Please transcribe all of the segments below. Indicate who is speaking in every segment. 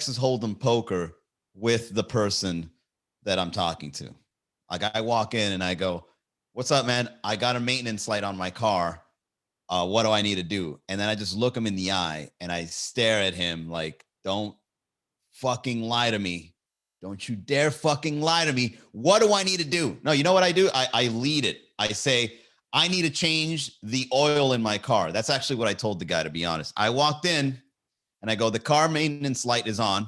Speaker 1: Texas Hold'em poker with the person that I'm talking to. Like I walk in and I go, "What's up, man? I got a maintenance light on my car. What do I need to do?" And then I just look him in the eye and I stare at him like, "Don't fucking lie to me. Don't you dare fucking lie to me. What do I need to do?" No, you know what I do? I lead it. I say, "I need to change the oil in my car." That's actually what I told the guy, to be honest. I walked in and I go, "The car maintenance light is on.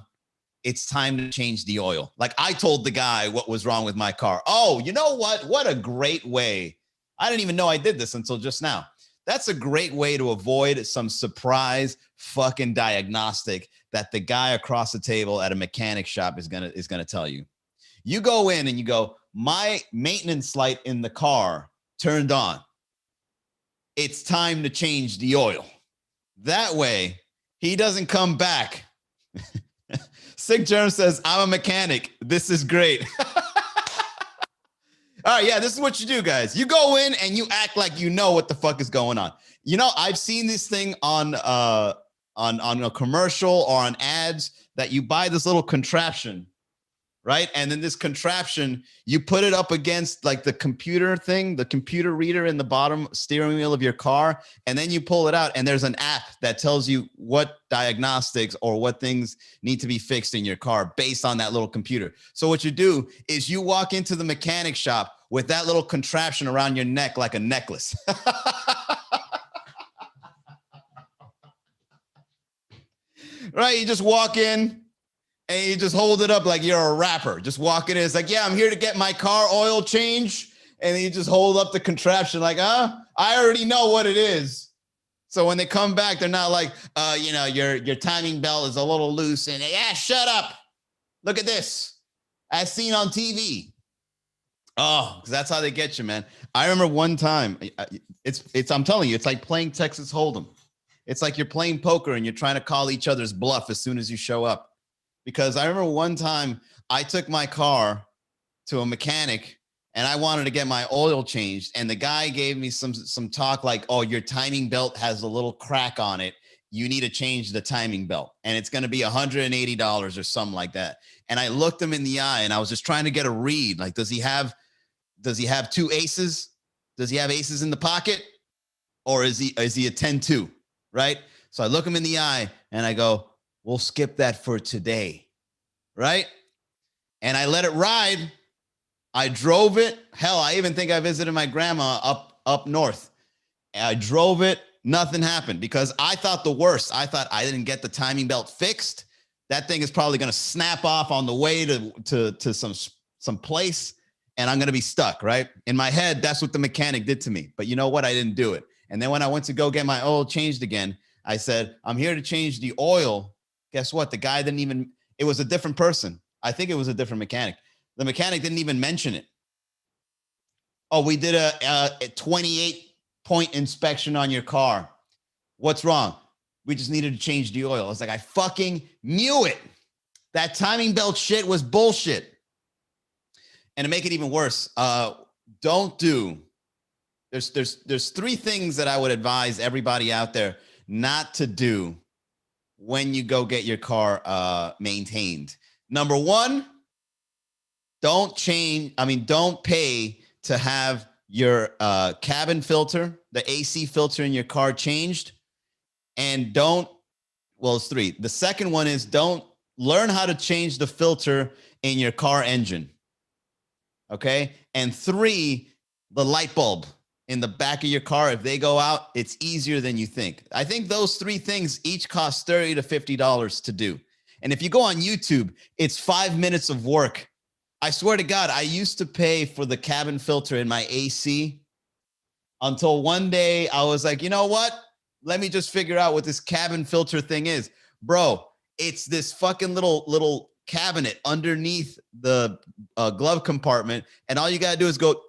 Speaker 1: It's time to change the oil." Like I told the guy what was wrong with my car. Oh, you know what? What a great way. I didn't even know I did this until just now. That's a great way to avoid some surprise fucking diagnostic that the guy across the table at a mechanic shop is gonna tell you. You go in and you go, "My maintenance light in the car turned on. It's time to change the oil." That way, he doesn't come back. Sick Germ says, "I'm a mechanic. This is great." All right, yeah, this is what you do, guys. You go in and you act like you know what the fuck is going on. You know, I've seen this thing on a commercial or on ads that you buy this little contraption, right? And then this contraption, you put it up against like the computer thing, the computer reader in the bottom steering wheel of your car, and then you pull it out and there's an app that tells you what diagnostics or what things need to be fixed in your car based on that little computer. So what you do is you walk into the mechanic shop with that little contraption around your neck like a necklace. Right? You just walk in and you just hold it up like you're a rapper. Just walk in. It's like, "Yeah, I'm here to get my car oil change." And then you just hold up the contraption like, "I already know what it is." So when they come back, they're not like, "You know, your timing belt is a little loose." And "Yeah, shut up. Look at this. As seen on TV." Oh, because that's how they get you, man. I remember one time, I'm telling you, it's like playing Texas Hold'em. It's like you're playing poker and you're trying to call each other's bluff as soon as you show up. Because I remember one time I took my car to a mechanic and I wanted to get my oil changed. And the guy gave me some talk like, "Oh, your timing belt has a little crack on it. You need to change the timing belt. And it's going to be $180 or something like that." And I looked him in the eye and I was just trying to get a read. Like, does he have two aces? Does he have aces in the pocket? Or is he a 10-2? Right? So I look him in the eye and I go, "We'll skip that for today." Right? And I let it ride. I drove it. Hell, I even think I visited my grandma up north. I drove it. Nothing happened because I thought the worst. I thought I didn't get the timing belt fixed. That thing is probably going to snap off on the way to some place and I'm going to be stuck, right? In my head, that's what the mechanic did to me. But you know what? I didn't do it. And then when I went to go get my oil changed again, I said, "I'm here to change the oil." Guess what? The guy didn't even, it was a different person. I think it was a different mechanic. The mechanic didn't even mention it. "Oh, we did a 28-point inspection on your car. What's wrong?" "We just needed to change the oil." I was like, I fucking knew it. That timing belt shit was bullshit. And to make it even worse, there's three things that I would advise everybody out there not to do when you go get your car maintained. Number one, don't pay to have your cabin filter, the AC filter in your car changed. And it's three. The second one is don't learn how to change the filter in your car engine. Okay. And three, the light bulb in the back of your car, if they go out, it's easier than you think. I think those three things each cost $30 to $50 to do. And if you go on YouTube, it's 5 minutes of work. I swear to God, I used to pay for the cabin filter in my AC until one day I was like, you know what? Let me just figure out what this cabin filter thing is. Bro, it's this fucking little cabinet underneath the glove compartment. And all you got to do is go,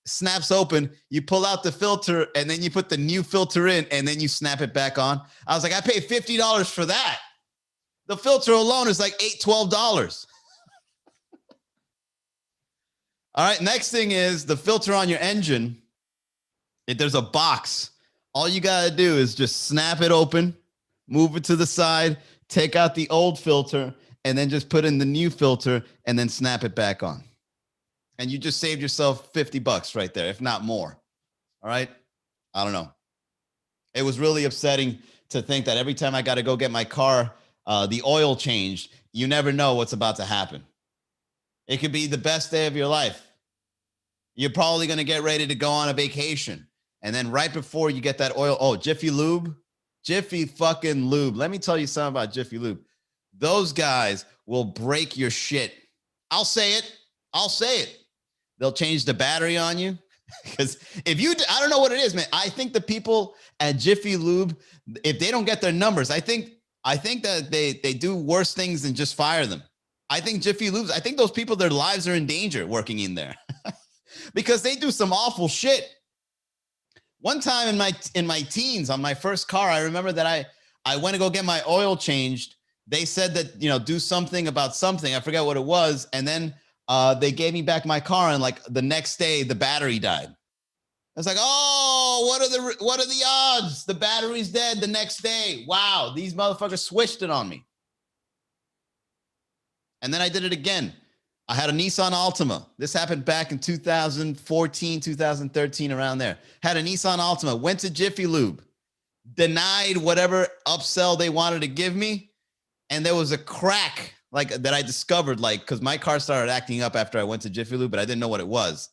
Speaker 1: snaps open, you pull out the filter, and then you put the new filter in, and then you snap it back on. I was like, I paid $50 for that. The filter alone is like $12. All right, next thing is the filter on your engine. If there's a box, all you got to do is just snap it open, move it to the side, take out the old filter, and then just put in the new filter and then snap it back on. And you just saved yourself $50 right there, if not more. All right. I don't know. It was really upsetting to think that every time I got to go get my car, the oil changed, you never know what's about to happen. It could be the best day of your life. You're probably going to get ready to go on a vacation. And then right before you get that oil, oh, Jiffy Lube, Jiffy fucking Lube. Let me tell you something about Jiffy Lube. Those guys will break your shit. I'll say it. I'll say it. They'll change the battery on you. Because if you, I don't know what it is, man. I think the people at Jiffy Lube, if they don't get their numbers, I think that they do worse things than just fire them. I think Jiffy Lubes, I think those people, their lives are in danger working in there because they do some awful shit. One time in my teens on my first car, I remember that I went to go get my oil changed. They said that, do something about something. I forget what it was. And then they gave me back my car, and like the next day, the battery died. I was like, oh, what are the odds? The battery's dead the next day. Wow, these motherfuckers switched it on me. And then I did it again. I had a Nissan Altima. This happened back in 2014, 2013, around there. Had a Nissan Altima, went to Jiffy Lube, denied whatever upsell they wanted to give me. And there was a crack that I discovered, because my car started acting up after I went to Jiffy Lube, but I didn't know what it was,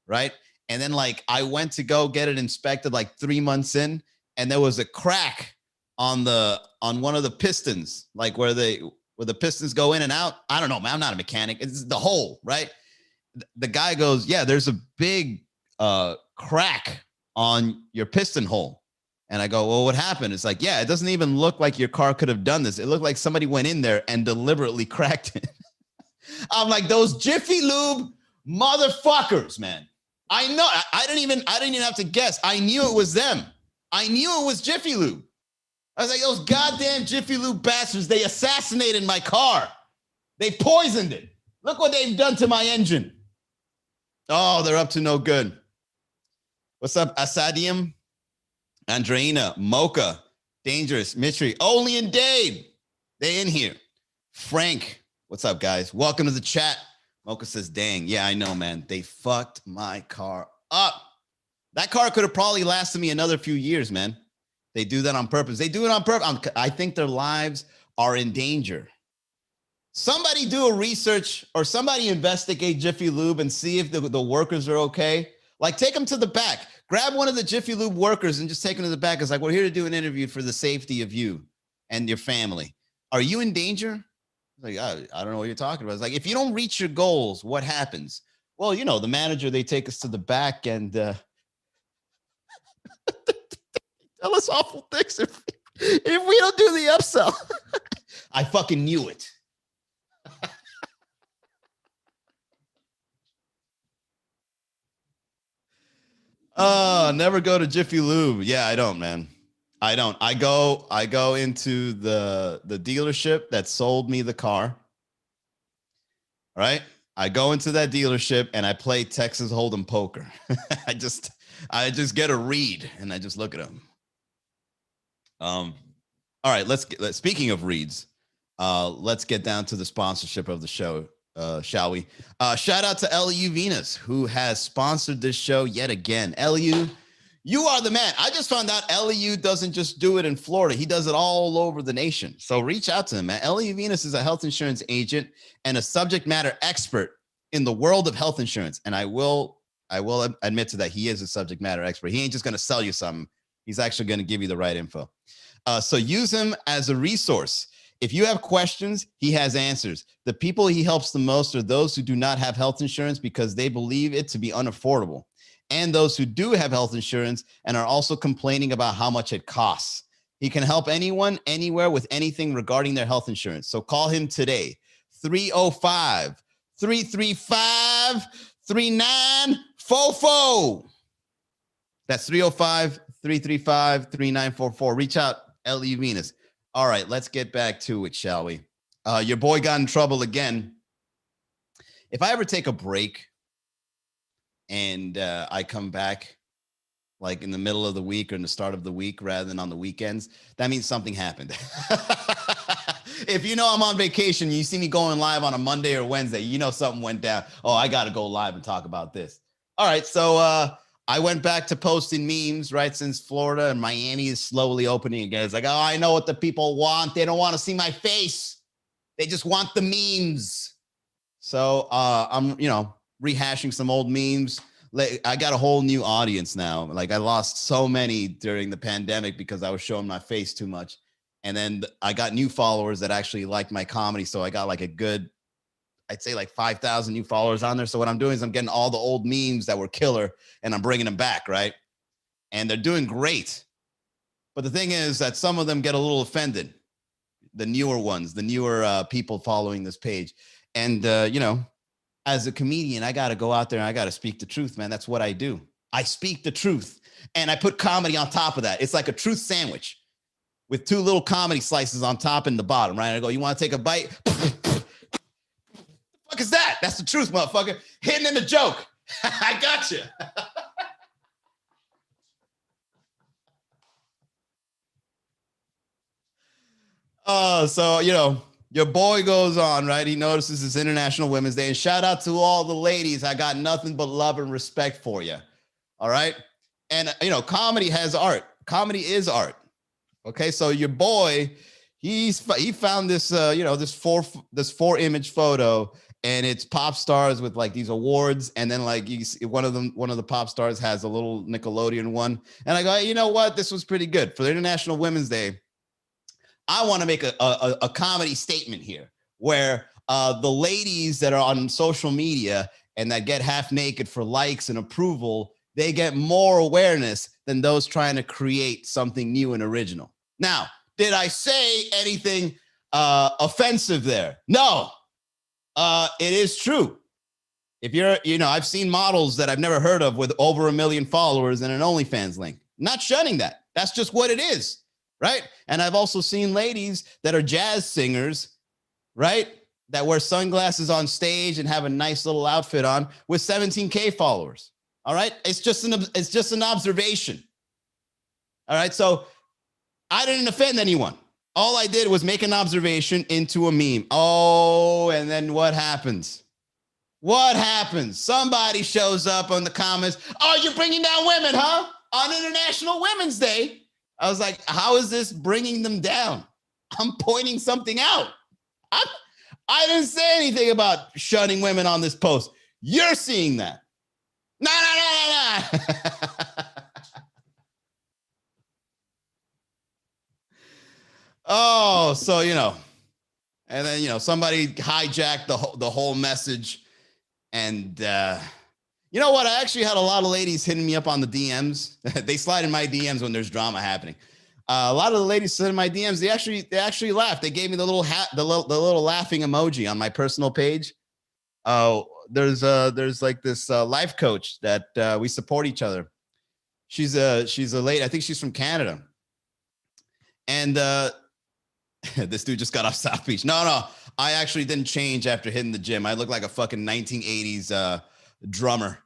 Speaker 1: right? And then I went to go get it inspected 3 months in, and there was a crack on one of the pistons, where the pistons go in and out. I don't know, man. I'm not a mechanic. It's the hole, right? The guy goes, yeah, there's a big crack on your piston hole. And I go, well, what happened? It's yeah, it doesn't even look like your car could have done this. It looked like somebody went in there and deliberately cracked it. I'm like, those Jiffy Lube motherfuckers, man. I know. I didn't even have to guess. I knew it was them. I knew it was Jiffy Lube. I was like, those goddamn Jiffy Lube bastards, they assassinated my car. They poisoned it. Look what they've done to my engine. Oh, they're up to no good. What's up, Asadium? Andreina, Mocha, Dangerous, Mitri, Only and Dave. They in here. Frank, what's up, guys? Welcome to the chat. Mocha says, dang, yeah, I know, man. They fucked my car up. That car could have probably lasted me another few years, man. They do that on purpose. They do it on purpose. I think their lives are in danger. Somebody do a research or somebody investigate Jiffy Lube and see if the workers are okay. Take them to the back. Grab one of the Jiffy Lube workers and just take them to the back. It's we're here to do an interview for the safety of you and your family. Are you in danger? I don't know what you're talking about. It's if you don't reach your goals, what happens? Well, the manager, they take us to the back and tell us awful things if we don't do the upsell. I fucking knew it. Never go to Jiffy Lube. Yeah, I don't, man. I don't. I go into the dealership that sold me the car. All right. I go into that dealership and I play Texas Hold'em poker. I just get a read and I just look at them. All right, speaking of reads, let's get down to the sponsorship of the show, shall we? Shout out to LU Venus, who has sponsored this show yet again. LU, you are the man. I just found out LU doesn't just do it in Florida. He does it all over the nation. So reach out to him, man. LU Venus is a health insurance agent and a subject matter expert in the world of health insurance. And I will admit to that. He is a subject matter expert. He ain't just going to sell you something. He's actually going to give you the right info. So use him as a resource. If you have questions, he has answers. The people he helps the most are those who do not have health insurance because they believe it to be unaffordable, and those who do have health insurance and are also complaining about how much it costs. He can help anyone, anywhere with anything regarding their health insurance. So call him today, 305-335-3944. That's 305-335-3944. Reach out, LE Venus. All right, let's get back to it, shall we? Your boy got in trouble again. If I ever take a break and I come back in the middle of the week or in the start of the week rather than on the weekends, that means something happened. If you know I'm on vacation, you see me going live on a Monday or Wednesday, you know something went down. Oh, I got to go live and talk about this. All right, so I went back to posting memes, right, since Florida and Miami is slowly opening again. It's like, oh, I know what the people want. They don't want to see my face. They just want the memes. So I'm, rehashing some old memes. I got a whole new audience now. Like I lost so many during the pandemic because I was showing my face too much. And then I got new followers that actually liked my comedy. So I got like a good, I'd say like 5,000 new followers on there. So what I'm doing is I'm getting all the old memes that were killer and I'm bringing them back, right? And they're doing great. But the thing is that some of them get a little offended. The newer ones, the newer people following this page. And, as a comedian, I got to go out there and I got to speak the truth, man. That's what I do. I speak the truth and I put comedy on top of that. It's like a truth sandwich with two little comedy slices on top and the bottom, right? I go, you want to take a bite? The fuck is that? That's the truth, motherfucker. Hidden in the joke. I got you. So, your boy goes on, right? He notices it's International Women's Day. And shout out to all the ladies. I got nothing but love and respect for you. All right. And, comedy has art. Comedy is art. Okay. So your boy, he found this, this four image photo and it's pop stars with like these awards. And then like you see one of the pop stars has a little Nickelodeon one. And I go, hey, you know what? This was pretty good for the International Women's Day. I want to make a comedy statement here where the ladies that are on social media and that get half naked for likes and approval, they get more awareness than those trying to create something new and original. Now, did I say anything offensive there? No, it is true. If you're, I've seen models that I've never heard of with over 1 million followers and an OnlyFans link. Not shunning that. That's just what it is. Right. And I've also seen ladies that are jazz singers, right, that wear sunglasses on stage and have a nice little outfit on with 17K followers. All right. It's just an observation. All right. So I didn't offend anyone. All I did was make an observation into a meme. Oh, and then what happens? What happens? Somebody shows up on the comments. Oh, you're bringing down women, huh? On International Women's Day. I was like, how is this bringing them down? I'm pointing something out. I didn't say anything about shunning women on this post. You're seeing that. No. Oh, so, and then, somebody hijacked the whole message. And, you know what? I actually had a lot of ladies hitting me up on the DMs. They slide in my DMs when there's drama happening. A lot of the ladies slid in my DMs. They actually laughed. They gave me the little little laughing emoji on my personal page. There's like this life coach that we support each other. She's a lady. I think she's from Canada. And this dude just got off South Beach. No, I actually didn't change after hitting the gym. I look like a fucking 1980s drummer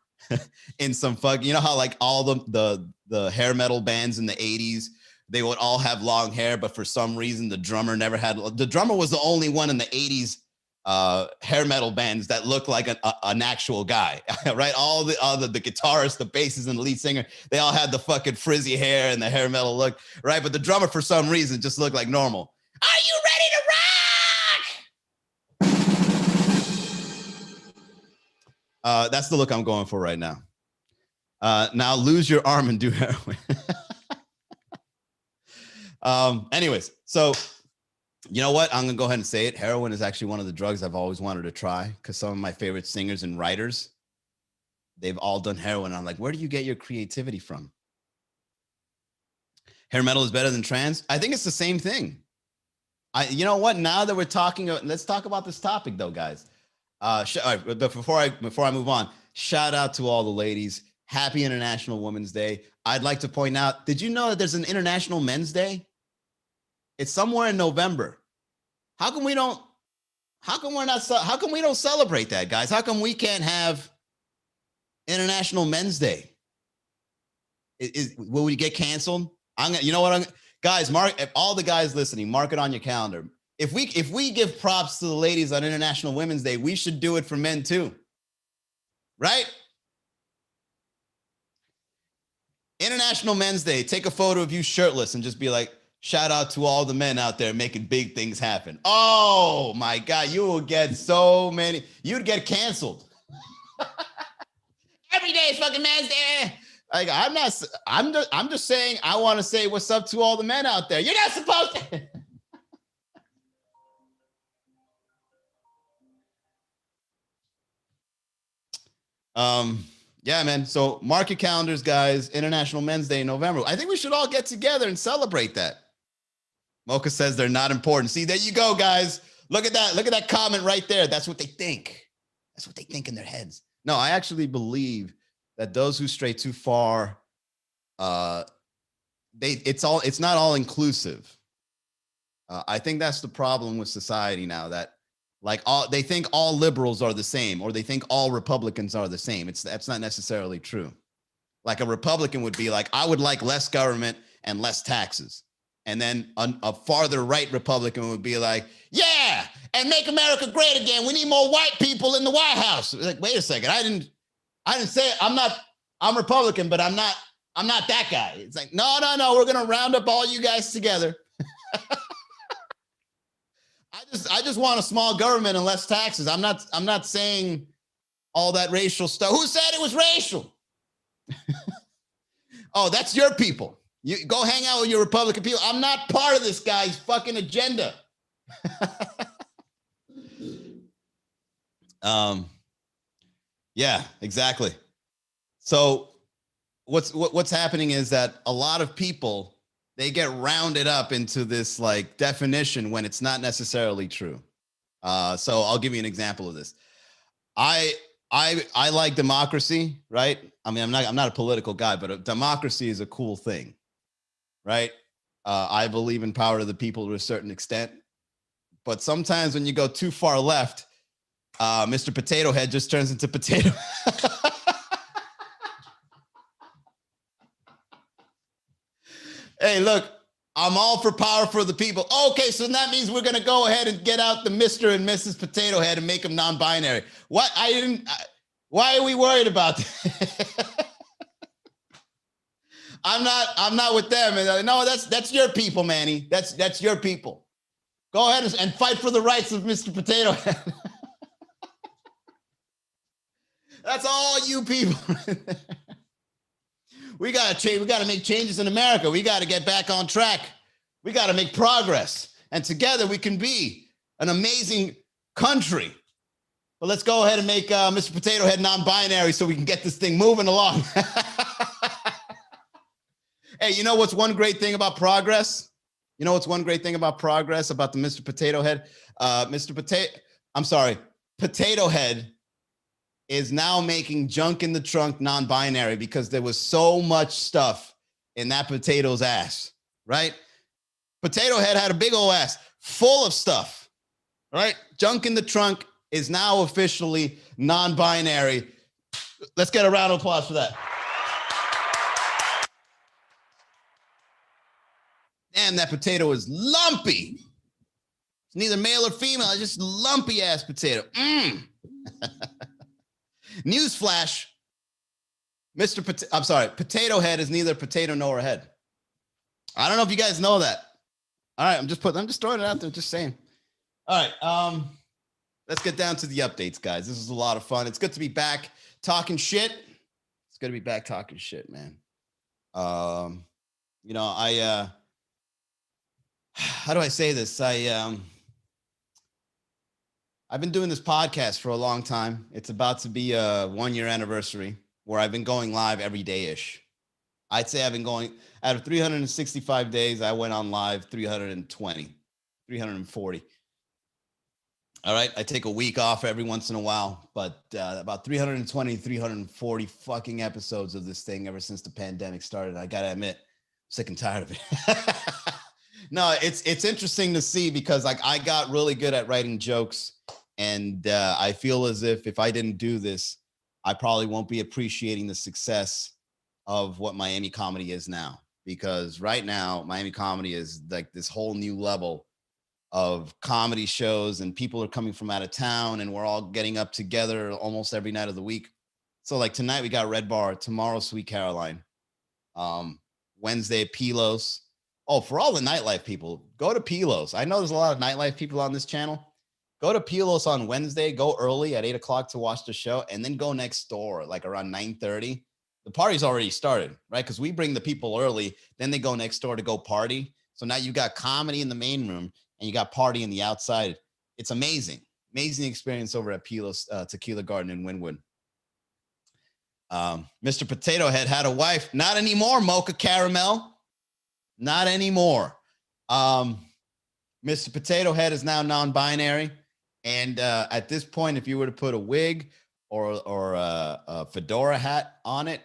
Speaker 1: in some how like all the hair metal bands in the 80s, they would all have long hair, but for some reason the drummer never had. The drummer was the only one in the 80s hair metal bands that looked like an actual guy, right? All the guitarist, the bassist, and the lead singer, they all had the fucking frizzy hair and the hair metal look, right? But the drummer for some reason just looked like normal. Are you ready to rock? That's the look I'm going for right now. Now lose your arm and do heroin. Anyways, so you know what? I'm going to go ahead and say it. Heroin is actually one of the drugs I've always wanted to try because some of my favorite singers and writers, they've all done heroin. I'm like, where do you get your creativity from? Hair metal is better than trance? I think it's the same thing. You know what? Now that we're talking, let's talk about this topic though, guys. All right, but before I move on, shout out to all the ladies. Happy International Women's Day. I'd like to point out, did you know that there's an International Men's Day? It's somewhere in November. How come we don't celebrate that, guys? How come we can't have International Men's Day? Will we get canceled? Guys, mark all the guys listening, mark it on your calendar. if we give props to the ladies on International Women's Day, we should do it for men too. Right? International Men's Day, take a photo of you shirtless and just be like, shout out to all the men out there making big things happen. Oh my God, you will get so many, you'd get canceled. Every day is fucking Men's Day. Like, I'm just saying, I want to say what's up to all the men out there. You're not supposed to. Yeah, man. So mark your calendars, guys. International Men's Day in November. I think we should all get together and celebrate that. Mocha says they're not important. See, there you go, guys. Look at that. Look at that comment right there. That's what they think. That's what they think in their heads. No, I actually believe that those who stray too far, it's not all inclusive. I think that's the problem with society now, that they think all liberals are the same, or they think all Republicans are the same. That's not necessarily true. Like, a Republican would be like, I would like less government and less taxes. And then a farther right Republican would be like, yeah, and make America great again. We need more white people in the White House. Like, wait a second. I didn't say it. I'm Republican, but I'm not that guy. It's like, no. We're going to round up all you guys together. I just want a small government and less taxes. I'm not saying all that racial stuff. Who said it was racial? Oh, that's your people. You go hang out with your Republican people. I'm not part of this guy's fucking agenda. Yeah, exactly. So what's happening is that a lot of people, they get rounded up into this like definition when it's not necessarily true. So I'll give you an example of this. I like democracy, right? I mean, I'm not a political guy, but democracy is a cool thing, right? I believe in power of the people to a certain extent, but sometimes when you go too far left, Mr. Potato Head just turns into potato. Hey, look, I'm all for power for the people. Okay, so that means we're going to go ahead and get out the Mr. and Mrs. Potato Head and make them non-binary. What? Why are we worried about that? I'm not with them. And no, that's your people, Manny. That's your people. Go ahead and fight for the rights of Mr. Potato Head. That's all you people. We got to change. We got to make changes in America. We got to get back on track. We got to make progress. And together we can be an amazing country. But let's go ahead and make Mr. Potato Head non-binary so we can get this thing moving along. Hey, you know what's one great thing about progress? You know what's one great thing about progress about the Mr. Potato Head? Potato Head is now making junk in the trunk non-binary because there was so much stuff in that potato's ass, right? Potato Head had a big old ass full of stuff, right? Junk in the trunk is now officially non-binary. Let's get a round of applause for that. Damn, that potato is lumpy. It's neither male or female. It's just lumpy ass potato. Newsflash, Potato Head is neither potato nor a head. I don't know if you guys know that. All right, I'm just throwing it out there, just saying. All right, let's get down to the updates, guys. This is a lot of fun. It's good to be back talking shit. It's good to be back talking shit, man. You know, how do I say this? I've been doing this podcast for a long time. It's about to be a 1-year anniversary where I've been going live every day-ish. I'd say I've been going, out of 365 days, I went on live 340. All right, I take a week off every once in a while, but about 320, 340 fucking episodes of this thing ever since the pandemic started. I gotta admit, I'm sick and tired of it. No, it's interesting to see because like I got really good at writing jokes, and I feel as if I didn't do this, I probably won't be appreciating the success of what Miami comedy is now. Because right now, Miami comedy is like this whole new level of comedy shows, and people are coming from out of town, and we're all getting up together almost every night of the week. So like tonight we got Red Bar, tomorrow Sweet Caroline, Wednesday Pilos. Oh, for all the nightlife people, go to Pilos. I know there's a lot of nightlife people on this channel. Go to Pilos on Wednesday, go early at 8 o'clock to watch the show, and then go next door like around 9:30. The party's already started, right? Because we bring the people early, then they go next door to go party. So now you got comedy in the main room and you got party in the outside. It's amazing. Amazing experience over at Pilos Tequila Garden in Wynwood. Mr. Potato Head had a wife. Not anymore, Mocha Caramel. Not anymore. Mr. Potato Head is now non-binary. And at this point, if you were to put a wig or a fedora hat on it,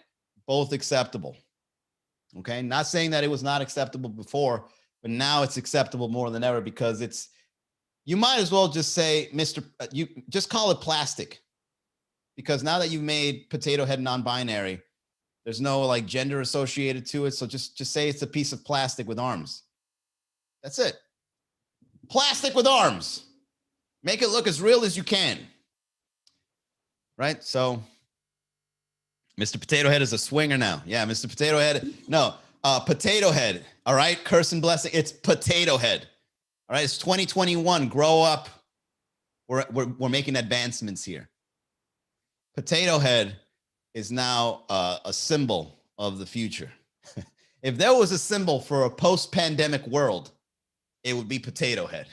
Speaker 1: both acceptable. Okay, not saying that it was not acceptable before, but now it's acceptable more than ever because it's, you might as well just say, you just call it plastic, because now that you've made Potato Head non-binary, there's no like gender associated to it. So just say it's a piece of plastic with arms. That's it. Plastic with arms. Make it look as real as you can. Right? So Mr. Potato Head is a swinger now. Yeah, Mr. Potato Head. No, Potato Head. All right? Curse and blessing. It's Potato Head. All right? It's 2021. Grow up. We're making advancements here. Potato Head is now a symbol of the future. If there was a symbol for a post-pandemic world, it would be Potato Head.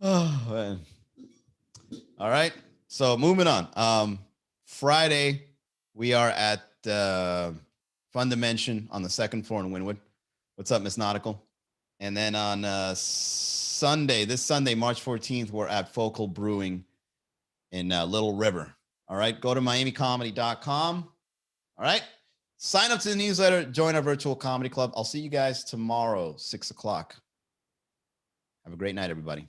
Speaker 1: Oh, man. All right. So moving on. Friday, we are at Fun Dimension on the second floor in Wynwood. What's up, Miss Nautical? And then on Sunday, this Sunday, March 14th, we're at Focal Brewing in Little River. All right. Go to miamicomedy.com. All right. Sign up to the newsletter. Join our virtual comedy club. I'll see you guys tomorrow, 6 o'clock. Have a great night, everybody.